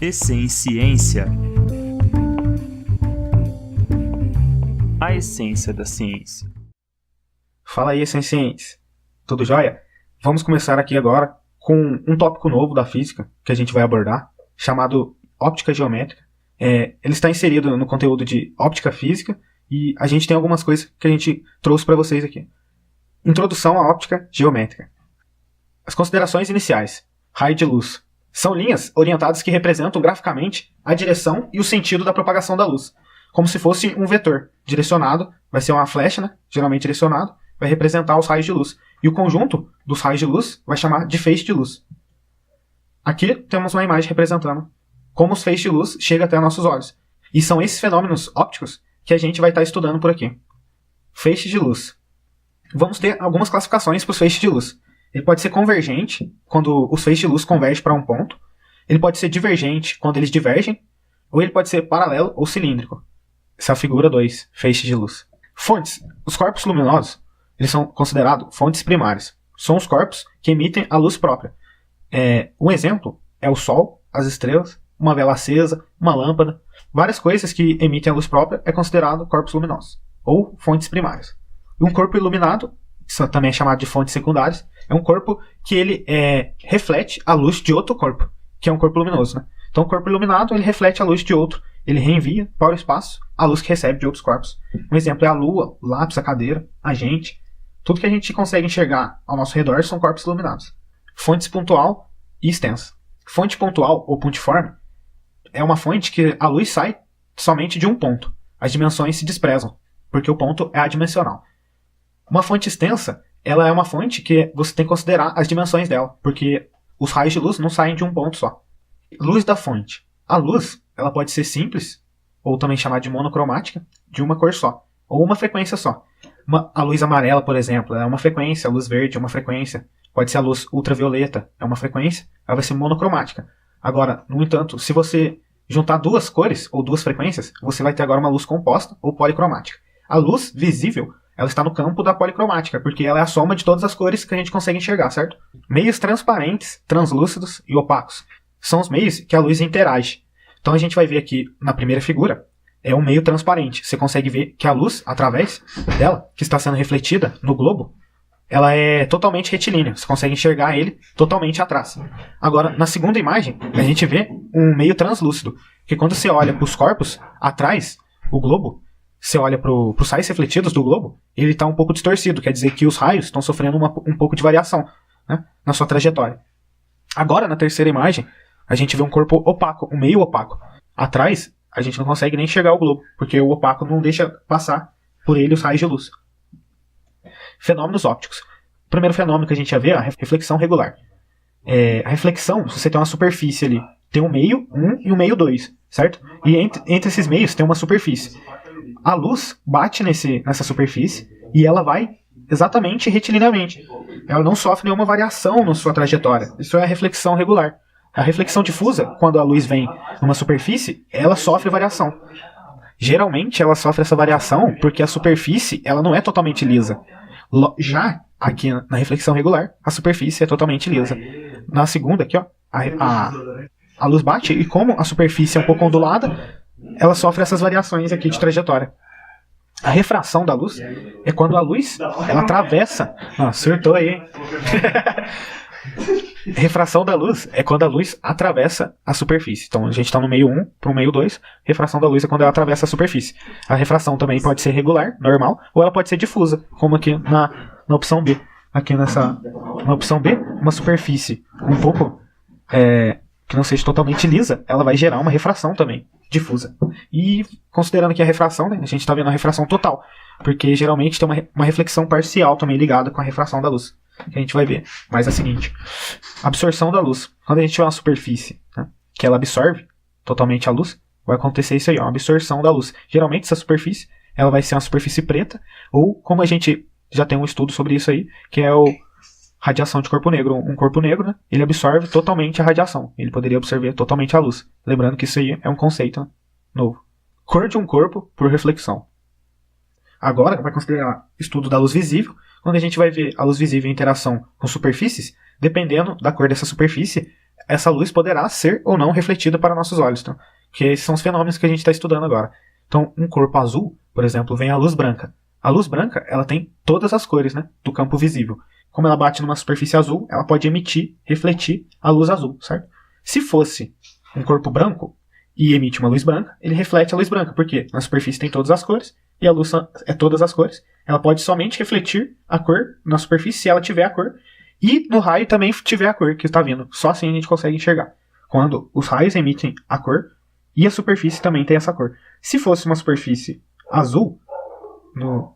Essenciência. A essência da ciência. Fala aí, Essencientes. Tudo jóia? Vamos começar aqui agora com um tópico novo da física que a gente vai abordar, chamado óptica geométrica. Ele está inserido no conteúdo de óptica física e a gente tem algumas coisas que a gente trouxe para vocês aqui. Introdução à óptica geométrica. As considerações iniciais. Raio de luz. São linhas orientadas que representam graficamente a direção e o sentido da propagação da luz, como se fosse um vetor direcionado, vai ser uma flecha, né? Geralmente direcionado, vai representar os raios de luz. E o conjunto dos raios de luz vai chamar de feixe de luz. Aqui temos uma imagem representando como os feixes de luz chegam até nossos olhos. E são esses fenômenos ópticos que a gente vai estar estudando por aqui. Feixe de luz. Vamos ter algumas classificações para os feixes de luz. Ele pode ser convergente, quando os feixes de luz convergem para um ponto. Ele pode ser divergente, quando eles divergem. Ou ele pode ser paralelo ou cilíndrico. Essa é a figura 2, feixes de luz. Fontes. Os corpos luminosos, eles são considerados fontes primárias. São os corpos que emitem a luz própria. Um exemplo é o Sol, as estrelas, uma vela acesa, uma lâmpada. Várias coisas que emitem a luz própria é considerado corpos luminosos, ou fontes primárias. E um corpo iluminado, isso também é chamado de fontes secundárias, é um corpo que ele reflete a luz de outro corpo, que é um corpo luminoso, né? Então o corpo iluminado ele reflete a luz de outro, ele reenvia para o espaço a luz que recebe de outros corpos. Um exemplo é a lua, o lápis, a cadeira, a gente. Tudo que a gente consegue enxergar ao nosso redor são corpos iluminados. Fontes pontual e extensa. Fonte pontual ou pontiforme é uma fonte que a luz sai somente de um ponto. As dimensões se desprezam, porque o ponto é adimensional. Uma fonte extensa, ela é uma fonte que você tem que considerar as dimensões dela, porque os raios de luz não saem de um ponto só. Luz da fonte. A luz, ela pode ser simples, ou também chamada de monocromática, de uma cor só, ou uma frequência só. A luz amarela, por exemplo, é uma frequência, a luz verde é uma frequência, pode ser a luz ultravioleta, é uma frequência, ela vai ser monocromática. Agora, no entanto, se você juntar duas cores, ou duas frequências, você vai ter agora uma luz composta, ou policromática. A luz visível, ela está no campo da policromática, porque ela é a soma de todas as cores que a gente consegue enxergar, certo? Meios transparentes, translúcidos e opacos são os meios que a luz interage. Então a gente vai ver aqui na primeira figura, é um meio transparente. Você consegue ver que a luz, através dela, que está sendo refletida no globo, ela é totalmente retilínea. Você consegue enxergar ele totalmente atrás. Agora, na segunda imagem, a gente vê um meio translúcido, que quando você olha para os corpos atrás, o globo, você olha para os raios refletidos do globo, ele está um pouco distorcido, quer dizer que os raios estão sofrendo um pouco de variação, né, na sua trajetória. Agora, na terceira imagem, a gente vê um corpo opaco, um meio opaco. Atrás, a gente não consegue nem enxergar o globo, porque o opaco não deixa passar por ele os raios de luz. Fenômenos ópticos. O primeiro fenômeno que a gente ia ver é a reflexão regular. A reflexão, se você tem uma superfície ali, tem um meio 1 e um meio 2, certo? E entre esses meios tem uma superfície. A luz bate nessa superfície e ela vai exatamente retilineamente. Ela não sofre nenhuma variação na sua trajetória. Isso é a reflexão regular. A reflexão difusa, quando a luz vem numa superfície, ela sofre variação. Geralmente ela sofre essa variação porque a superfície ela não é totalmente lisa. Já aqui na reflexão regular, a superfície é totalmente lisa. Na segunda aqui, ó, a luz bate e como a superfície é um pouco ondulada, ela sofre essas variações aqui de trajetória. A refração da luz é quando a luz ela atravessa... acertou aí, hein? Refração da luz é quando a luz atravessa a superfície. Então a gente está no meio 1 para o meio 2. Refração da luz é quando ela atravessa a superfície. A refração também pode ser regular, normal, ou ela pode ser difusa, como aqui na opção B. Aqui na opção B, uma superfície um pouco que não seja totalmente lisa, ela vai gerar uma refração também, difusa. E considerando que a refração, né, a gente está vendo a refração total, porque geralmente tem uma reflexão parcial também ligada com a refração da luz, que a gente vai ver. Mas é a seguinte, absorção da luz. Quando a gente tiver uma superfície, né, que ela absorve totalmente a luz, vai acontecer isso aí, uma absorção da luz. Geralmente essa superfície, ela vai ser uma superfície preta, ou como a gente já tem um estudo sobre isso aí, que é o radiação de corpo negro. Um corpo negro, né, ele absorve totalmente a radiação. Ele poderia absorver totalmente a luz. Lembrando que isso aí é um conceito, né, novo. Cor de um corpo por reflexão. Agora vai considerar estudo da luz visível, quando a gente vai ver a luz visível em interação com superfícies, dependendo da cor dessa superfície, essa luz poderá ser ou não refletida para nossos olhos, tá? Que esses são os fenômenos que a gente está estudando agora. Então, um corpo azul, por exemplo, vem a luz branca. A luz branca, ela tem todas as cores, né, do campo visível. Como ela bate numa superfície azul, ela pode emitir, refletir a luz azul, certo? Se fosse um corpo branco e emite uma luz branca, ele reflete a luz branca, porque na superfície tem todas as cores e a luz é todas as cores. Ela pode somente refletir a cor na superfície se ela tiver a cor e no raio também tiver a cor que está vindo. Só assim a gente consegue enxergar. Quando os raios emitem a cor e a superfície também tem essa cor. Se fosse uma superfície azul, no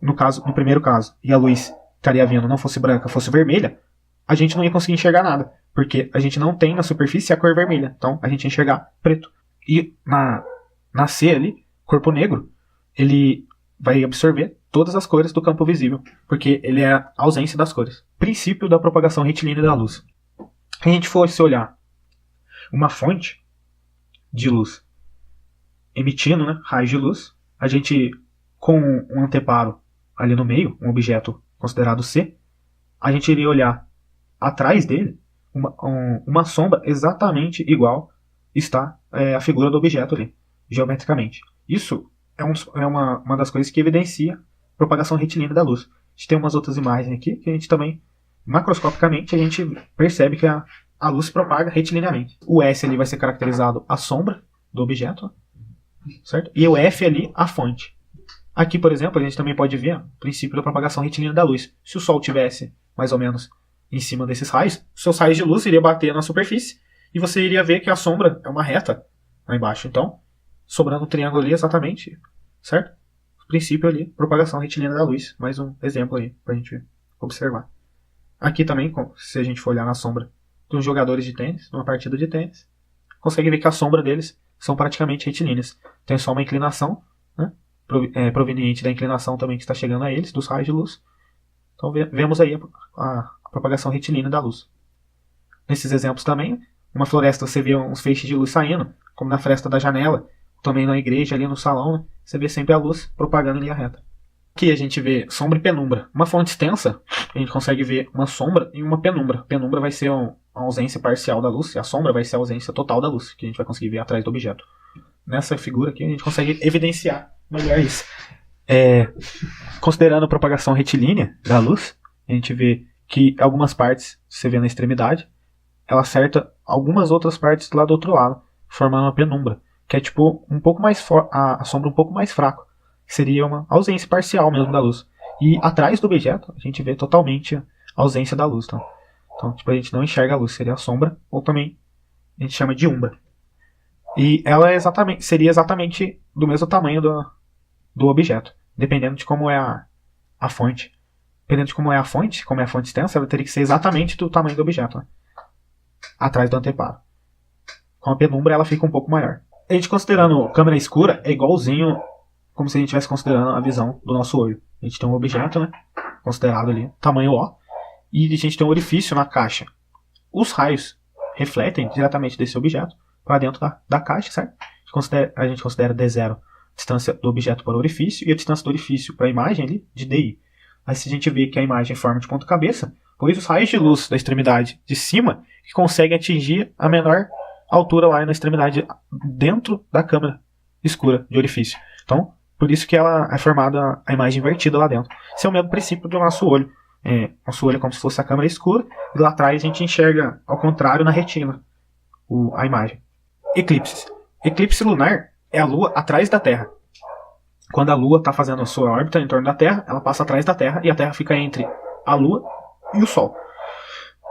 primeiro caso, e a luz estaria vindo não fosse branca, fosse vermelha, a gente não ia conseguir enxergar nada, porque a gente não tem na superfície a cor vermelha, então a gente ia enxergar preto. E na C ali, corpo negro, ele vai absorver todas as cores do campo visível, porque ele é a ausência das cores. Princípio da propagação retilínea da luz. Se a gente fosse olhar uma fonte de luz emitindo, né, raios de luz, a gente, com um anteparo ali no meio, um objeto considerado C, a gente iria olhar atrás dele uma sombra exatamente igual está a figura do objeto ali, geometricamente. Isso é uma das coisas que evidencia a propagação retilínea da luz. A gente tem umas outras imagens aqui que a gente também, macroscopicamente, a gente percebe que a luz propaga retilineamente. O S ali vai ser caracterizado a sombra do objeto, certo? E o F ali a fonte. Aqui, por exemplo, a gente também pode ver o princípio da propagação retilínea da luz. Se o Sol tivesse mais ou menos em cima desses raios, os seus raios de luz iriam bater na superfície e você iria ver que a sombra é uma reta lá embaixo. Então, sobrando um triângulo ali exatamente, certo? O princípio ali, propagação retilínea da luz. Mais um exemplo aí pra gente observar. Aqui também, se a gente for olhar na sombra de uns jogadores de tênis, numa partida de tênis, consegue ver que a sombra deles são praticamente retilíneas. Tem só uma inclinação, né, proveniente da inclinação também que está chegando a eles, dos raios de luz. Então vemos aí a propagação retilínea da luz. Nesses exemplos também, uma floresta você vê uns feixes de luz saindo, como na fresta da janela, também na igreja, ali no salão, né, você vê sempre a luz propagando em linha reta. Aqui a gente vê sombra e penumbra. Uma fonte extensa, a gente consegue ver uma sombra e uma penumbra. A penumbra vai ser a ausência parcial da luz, e a sombra vai ser a ausência total da luz, que a gente vai conseguir ver atrás do objeto. Nessa figura aqui a gente consegue evidenciar melhor isso. Considerando a propagação retilínea da luz, a gente vê que algumas partes, você vê na extremidade, ela acerta algumas outras partes lá do outro lado, formando uma penumbra, que é tipo um pouco mais a sombra um pouco mais fraca, que seria uma ausência parcial mesmo da luz. E atrás do objeto a gente vê totalmente a ausência da luz, tá? Então tipo, a gente não enxerga a luz, seria a sombra, ou também a gente chama de umbra. E ela seria exatamente do mesmo tamanho do objeto, dependendo de como é a fonte. Dependendo de como é a fonte extensa, ela teria que ser exatamente do tamanho do objeto, né, atrás do anteparo. Com a penumbra ela fica um pouco maior. A gente considerando câmera escura é igualzinho como se a gente estivesse considerando a visão do nosso olho. A gente tem um objeto, né, considerado ali, tamanho O, e a gente tem um orifício na caixa. Os raios refletem diretamente desse objeto para dentro da caixa, certo? A gente considera D0 a distância do objeto para o orifício e a distância do orifício para a imagem ali de DI. Aí se a gente vê que a imagem é em forma de ponta cabeça, pois os raios de luz da extremidade de cima que conseguem atingir a menor altura lá na extremidade dentro da câmera escura de orifício. Então, por isso que ela é formada a imagem invertida lá dentro. Esse é o mesmo princípio do nosso olho. Nosso olho é como se fosse a câmera escura e lá atrás a gente enxerga ao contrário na retina a imagem. Eclipses. Eclipse lunar é a Lua atrás da Terra. Quando a Lua está fazendo a sua órbita em torno da Terra, ela passa atrás da Terra e a Terra fica entre a Lua e o Sol.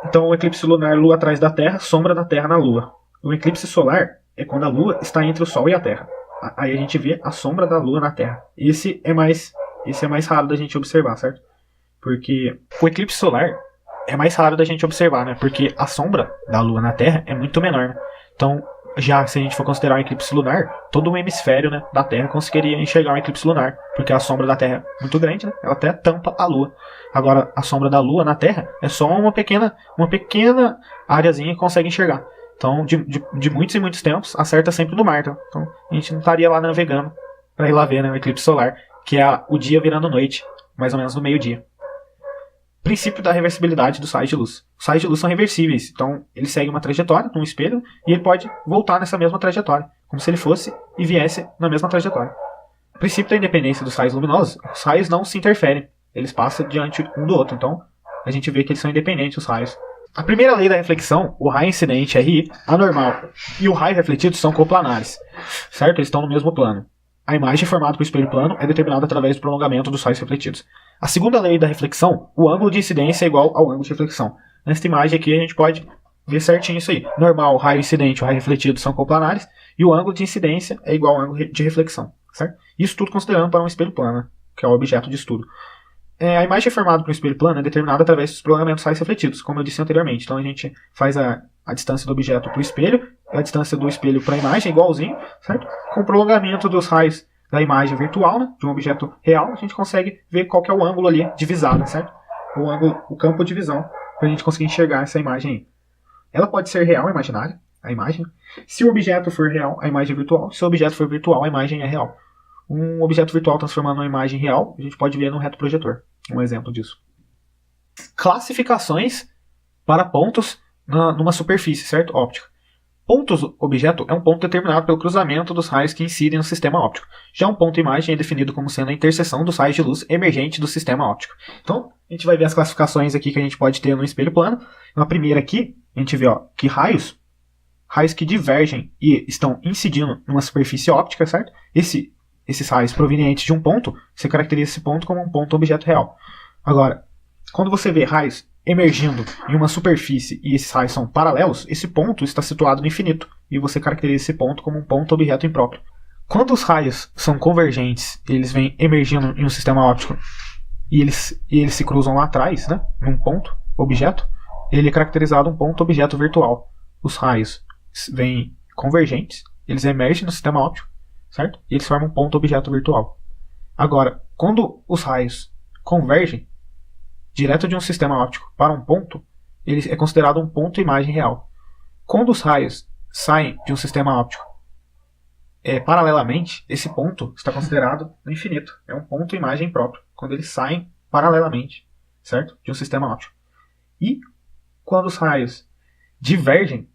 Então o eclipse lunar, Lua atrás da Terra, sombra da Terra na Lua. O eclipse solar é quando a Lua está entre o Sol e a Terra. Aí a gente vê a sombra da Lua na Terra. Esse é mais raro da gente observar, certo? Porque o eclipse solar é mais raro da gente observar, né? Porque a sombra da Lua na Terra é muito menor, né? Então, já se a gente for considerar um eclipse lunar, todo o hemisfério, né, da Terra conseguiria enxergar um eclipse lunar, porque a sombra da Terra é muito grande, né? Ela até tampa a Lua. Agora, a sombra da Lua na Terra é só uma pequena areazinha que consegue enxergar. Então, de muitos e muitos tempos, acerta sempre no mar. Tá? Então, a gente não estaria lá navegando para ir lá ver, né, o eclipse solar, que é o dia virando noite, mais ou menos no meio-dia. Princípio da reversibilidade dos raios de luz. Os raios de luz são reversíveis, então ele segue uma trajetória num espelho e ele pode voltar nessa mesma trajetória, como se ele fosse e viesse na mesma trajetória. Princípio da independência dos raios luminosos. Os raios não se interferem, eles passam diante um do outro, então a gente vê que eles são independentes, os raios. A primeira lei da reflexão, o raio incidente RI, anormal, e o raio refletido são coplanares, certo? Eles estão no mesmo plano. A imagem formada por espelho plano é determinada através do prolongamento dos raios refletidos. A segunda lei da reflexão, o ângulo de incidência é igual ao ângulo de reflexão. Nesta imagem aqui a gente pode ver certinho isso aí. Normal, o raio incidente e o raio refletido são coplanares, e o ângulo de incidência é igual ao ângulo de reflexão, certo? Isso tudo considerando para um espelho plano, que é o objeto de estudo. A imagem formada por um espelho plano é determinada através dos prolongamentos dos raios refletidos, como eu disse anteriormente. Então a gente faz a distância do objeto para o espelho, a distância do espelho para a imagem, igualzinho, certo? Com o prolongamento dos raios da imagem virtual, né, de um objeto real, a gente consegue ver qual que é o ângulo ali divisado, certo? O campo de visão, para a gente conseguir enxergar essa imagem aí. Ela pode ser real ou imaginária, a imagem. Se o objeto for real, a imagem é virtual. Se o objeto for virtual, a imagem é real. Um objeto virtual transformando uma imagem real, a gente pode ver no retroprojetor. Um exemplo disso. Classificações para pontos numa superfície, certo? Óptica. Pontos objeto é um ponto determinado pelo cruzamento dos raios que incidem no sistema óptico. Já um ponto imagem é definido como sendo a interseção dos raios de luz emergente do sistema óptico. Então, a gente vai ver as classificações aqui que a gente pode ter no espelho plano. Na primeira aqui, a gente vê que raios que divergem e estão incidindo numa superfície óptica, certo? Esses raios provenientes de um ponto, você caracteriza esse ponto como um ponto objeto real. Agora, quando você vê raios emergindo em uma superfície e esses raios são paralelos, esse ponto está situado no infinito e você caracteriza esse ponto como um ponto objeto impróprio. Quando os raios são convergentes, eles vêm emergindo em um sistema óptico e eles se cruzam lá atrás, né, num ponto objeto, ele é caracterizado um ponto objeto virtual. Os raios vêm convergentes, eles emergem no sistema óptico, certo? E eles formam um ponto objeto virtual. Agora, quando os raios convergem direto de um sistema óptico para um ponto, ele é considerado um ponto imagem real. Quando os raios saem de um sistema óptico paralelamente, esse ponto está considerado no infinito. É um ponto imagem próprio, quando eles saem paralelamente, certo? De um sistema óptico. E quando os raios divergem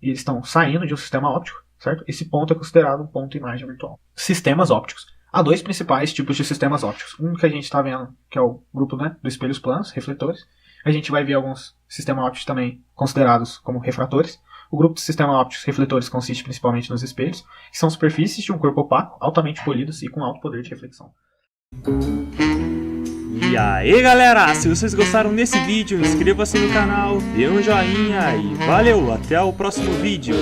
e eles estão saindo de um sistema óptico, certo? Esse ponto é considerado um ponto imagem virtual. Sistemas ópticos. Há dois principais tipos de sistemas ópticos. Um que a gente está vendo, que é o grupo, né, dos espelhos planos, refletores. A gente vai ver alguns sistemas ópticos também considerados como refratores. O grupo de sistemas ópticos refletores consiste principalmente nos espelhos, que são superfícies de um corpo opaco, altamente polidas e com alto poder de reflexão. E aí galera, se vocês gostaram desse vídeo, inscreva-se no canal, dê um joinha e valeu, até o próximo vídeo.